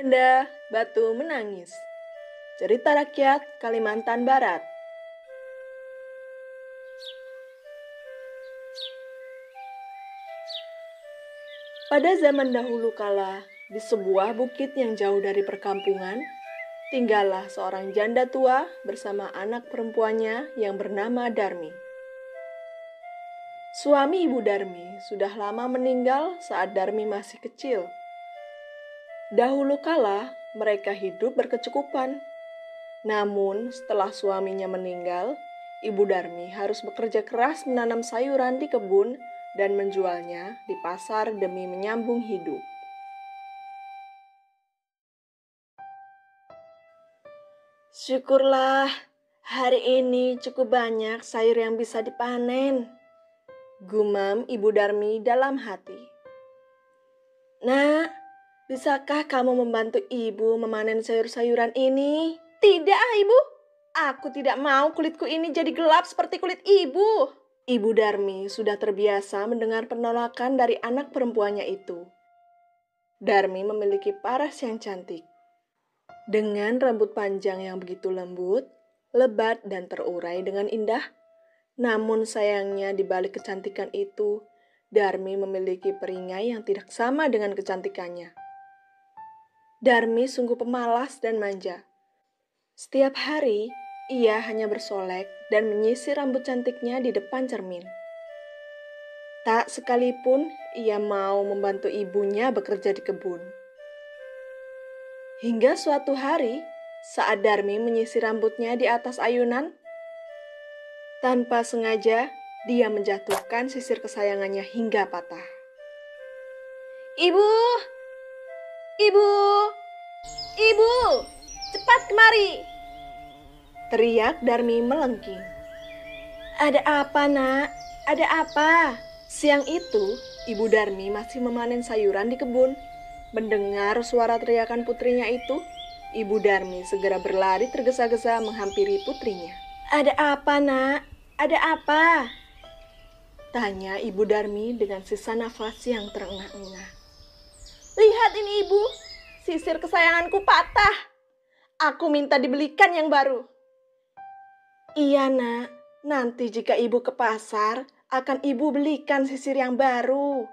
Legenda Batu Menangis. Cerita rakyat Kalimantan Barat. Pada zaman dahulu kala, di sebuah bukit yang jauh dari perkampungan, tinggallah seorang janda tua bersama anak perempuannya yang bernama Darmi. Suami Ibu Darmi sudah lama meninggal saat Darmi masih kecil. Dahulu kala, mereka hidup berkecukupan. Namun, setelah suaminya meninggal, Ibu Darmi harus bekerja keras menanam sayuran di kebun dan menjualnya di pasar demi menyambung hidup. Syukurlah, hari ini cukup banyak sayur yang bisa dipanen, gumam Ibu Darmi dalam hati. Nak, bisakah kamu membantu ibu memanen sayur-sayuran ini? Tidak, ibu. Aku tidak mau kulitku ini jadi gelap seperti kulit ibu. Ibu Darmi sudah terbiasa mendengar penolakan dari anak perempuannya itu. Darmi memiliki paras yang cantik. Dengan rambut panjang yang begitu lembut, lebat dan terurai dengan indah. Namun sayangnya di balik kecantikan itu, Darmi memiliki perisai yang tidak sama dengan kecantikannya. Darmi sungguh pemalas dan manja. Setiap hari, ia hanya bersolek dan menyisir rambut cantiknya di depan cermin. Tak sekalipun ia mau membantu ibunya bekerja di kebun. Hingga suatu hari, saat Darmi menyisir rambutnya di atas ayunan, tanpa sengaja dia menjatuhkan sisir kesayangannya hingga patah. Ibu! Ibu! Ibu! Cepat kemari! Teriak Darmi melengking. Ada apa, nak? Ada apa? Siang itu, Ibu Darmi masih memanen sayuran di kebun. Mendengar suara teriakan putrinya itu, Ibu Darmi segera berlari tergesa-gesa menghampiri putrinya. Ada apa, nak? Ada apa? Tanya Ibu Darmi dengan sisa nafas yang terengah-engah. Lihat ini, Ibu. Sisir kesayanganku patah. Aku minta dibelikan yang baru. Iya, nak. Nanti jika ibu ke pasar, akan ibu belikan sisir yang baru.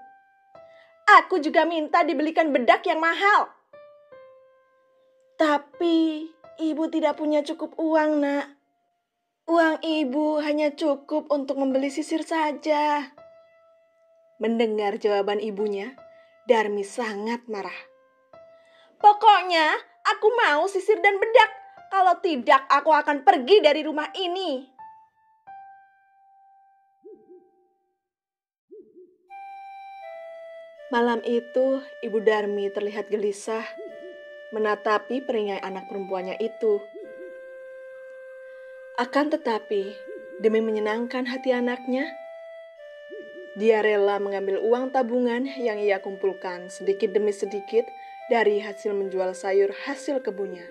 Aku juga minta dibelikan bedak yang mahal. Tapi ibu tidak punya cukup uang, nak. Uang ibu hanya cukup untuk membeli sisir saja. Mendengar jawaban ibunya, Darmi sangat marah. Pokoknya aku mau sisir dan bedak. Kalau tidak, aku akan pergi dari rumah ini. Malam itu, Ibu Darmi terlihat gelisah menatapi perisai anak perempuannya itu. Akan tetapi, demi menyenangkan hati anaknya, dia rela mengambil uang tabungan yang ia kumpulkan sedikit demi sedikit dari hasil menjual sayur hasil kebunnya.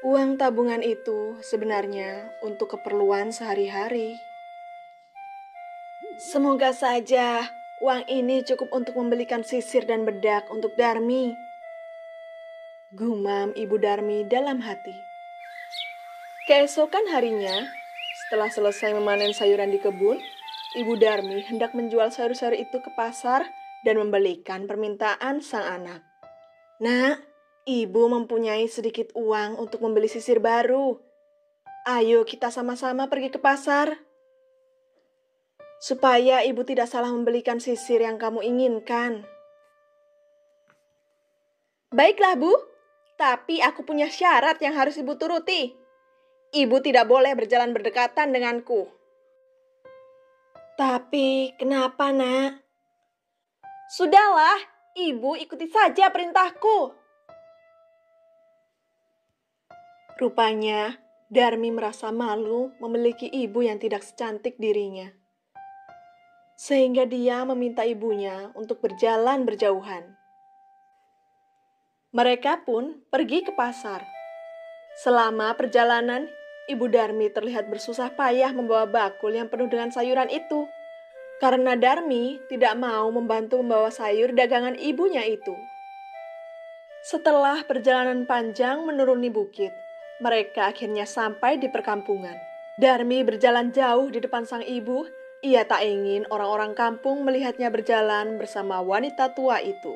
Uang tabungan itu sebenarnya untuk keperluan sehari-hari. Semoga saja uang ini cukup untuk membelikan sisir dan bedak untuk Darmi. Gumam Ibu Darmi dalam hati. Keesokan harinya, setelah selesai memanen sayuran di kebun, Ibu Darmi hendak menjual sayur-sayur itu ke pasar dan membelikan permintaan sang anak. Nak, ibu mempunyai sedikit uang untuk membeli sisir baru. Ayo kita sama-sama pergi ke pasar. Supaya ibu tidak salah membelikan sisir yang kamu inginkan. Baiklah, Bu. Tapi aku punya syarat yang harus ibu turuti. Ibu tidak boleh berjalan berdekatan denganku. Tapi kenapa, nak? Sudahlah, ibu ikuti saja perintahku. Rupanya, Darmi merasa malu memiliki ibu yang tidak secantik dirinya. Sehingga dia meminta ibunya untuk berjalan berjauhan. Mereka pun pergi ke pasar. Selama perjalanan, Ibu Darmi terlihat bersusah payah membawa bakul yang penuh dengan sayuran itu. Karena Darmi tidak mau membantu membawa sayur dagangan ibunya itu. Setelah perjalanan panjang menuruni bukit, mereka akhirnya sampai di perkampungan. Darmi berjalan jauh di depan sang ibu. Ia tak ingin orang-orang kampung melihatnya berjalan bersama wanita tua itu.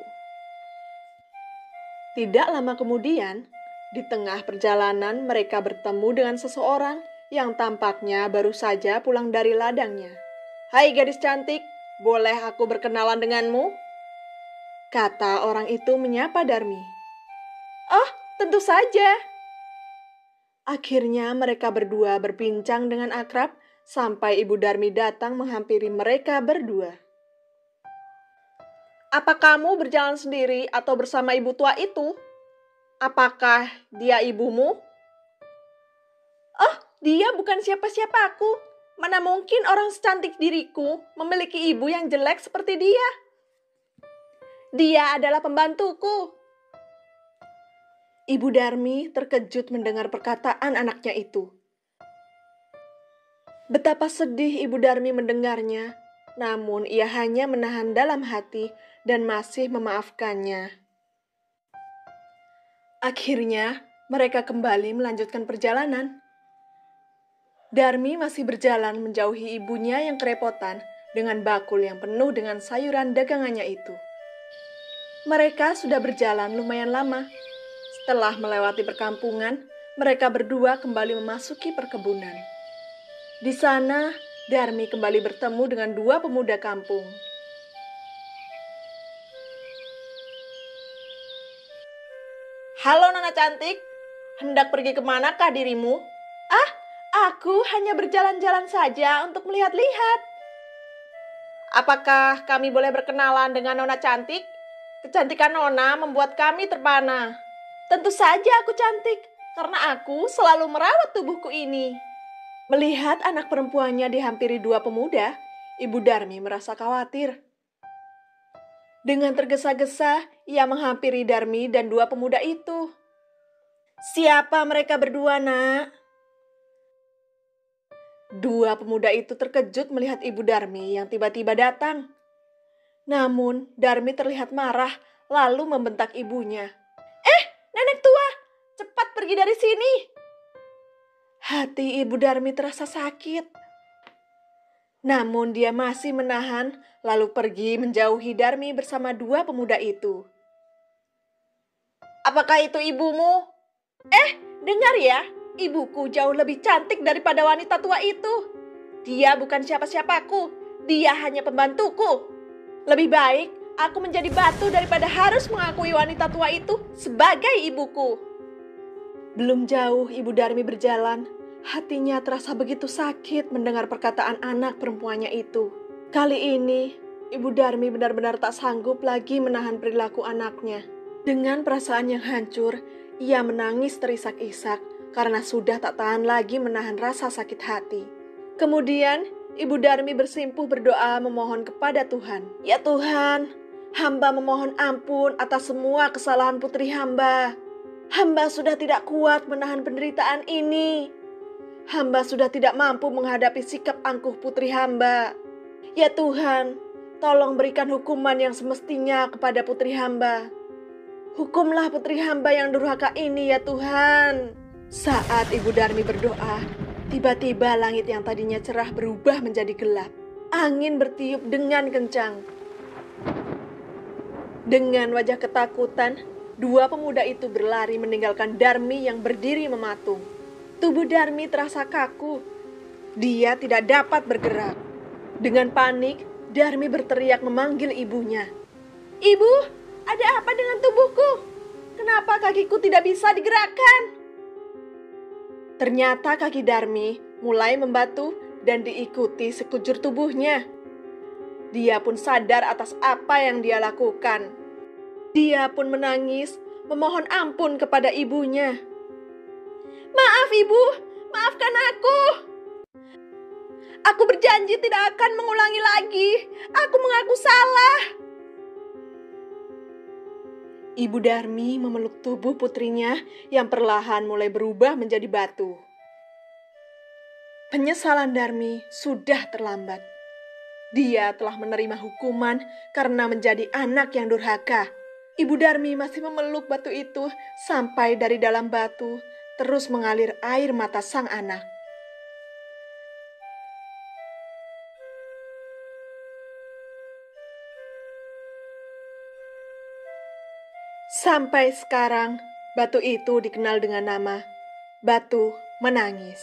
Tidak lama kemudian, di tengah perjalanan mereka bertemu dengan seseorang yang tampaknya baru saja pulang dari ladangnya. "Hai gadis cantik, boleh aku berkenalan denganmu?" kata orang itu menyapa Darmi. "Oh, tentu saja." Akhirnya mereka berdua berbincang dengan akrab sampai Ibu Darmi datang menghampiri mereka berdua. "Apa kamu berjalan sendiri atau bersama ibu tua itu? Apakah dia ibumu?" "Oh, dia bukan siapa-siapaku. Mana mungkin orang secantik diriku memiliki ibu yang jelek seperti dia. Dia adalah pembantuku." Ibu Darmi terkejut mendengar perkataan anaknya itu. Betapa sedih Ibu Darmi mendengarnya, namun ia hanya menahan dalam hati dan masih memaafkannya. Akhirnya, mereka kembali melanjutkan perjalanan. Darmi masih berjalan menjauhi ibunya yang kerepotan dengan bakul yang penuh dengan sayuran dagangannya itu. Mereka sudah berjalan lumayan lama. Setelah melewati perkampungan, mereka berdua kembali memasuki perkebunan. Di sana, Darmi kembali bertemu dengan dua pemuda kampung. "Halo Nona cantik, hendak pergi kemanakah dirimu?" "Ah, aku hanya berjalan-jalan saja untuk melihat-lihat." "Apakah kami boleh berkenalan dengan Nona cantik? Kecantikan Nona membuat kami terpana." "Tentu saja aku cantik, karena aku selalu merawat tubuhku ini." Melihat anak perempuannya dihampiri dua pemuda, Ibu Darmi merasa khawatir. Dengan tergesa-gesa, ia menghampiri Darmi dan dua pemuda itu. "Siapa mereka berdua, Nak?" Dua pemuda itu terkejut melihat Ibu Darmi yang tiba-tiba datang. Namun, Darmi terlihat marah lalu membentak ibunya. "Nenek tua, cepat pergi dari sini." Hati Ibu Darmi terasa sakit. Namun dia masih menahan lalu pergi menjauhi Darmi bersama dua pemuda itu. "Apakah itu ibumu?" Dengar ya, ibuku jauh lebih cantik daripada wanita tua itu. Dia bukan siapa-siapaku, dia hanya pembantuku. Lebih baik aku menjadi batu daripada harus mengakui wanita tua itu sebagai ibuku." Belum jauh Ibu Darmi berjalan, hatinya terasa begitu sakit mendengar perkataan anak perempuannya itu. Kali ini, Ibu Darmi benar-benar tak sanggup lagi menahan perilaku anaknya. Dengan perasaan yang hancur, ia menangis terisak-isak karena sudah tak tahan lagi menahan rasa sakit hati. Kemudian, Ibu Darmi bersimpuh berdoa memohon kepada Tuhan. "Ya Tuhan, hamba memohon ampun atas semua kesalahan putri hamba. Hamba sudah tidak kuat menahan penderitaan ini. Hamba sudah tidak mampu menghadapi sikap angkuh putri hamba. Ya Tuhan, tolong berikan hukuman yang semestinya kepada putri hamba. Hukumlah putri hamba yang durhaka ini ya Tuhan." Saat Ibu Darmi berdoa, tiba-tiba langit yang tadinya cerah berubah menjadi gelap. Angin bertiup dengan kencang. Dengan wajah ketakutan, dua pemuda itu berlari meninggalkan Darmi yang berdiri mematung. Tubuh Darmi terasa kaku. Dia tidak dapat bergerak. Dengan panik, Darmi berteriak memanggil ibunya. "Ibu, ada apa dengan tubuhku? Kenapa kakiku tidak bisa digerakkan?" Ternyata kaki Darmi mulai membatu dan diikuti sekujur tubuhnya. Dia pun sadar atas apa yang dia lakukan. Dia pun menangis, memohon ampun kepada ibunya. "Maaf ibu, maafkan aku. Aku berjanji tidak akan mengulangi lagi. Aku mengaku salah." Ibu Darmi memeluk tubuh putrinya yang perlahan mulai berubah menjadi batu. Penyesalan Darmi sudah terlambat. Dia telah menerima hukuman karena menjadi anak yang durhaka. Ibu Darmi masih memeluk batu itu sampai dari dalam batu terus mengalir air mata sang anak. Sampai sekarang, batu itu dikenal dengan nama Batu Menangis.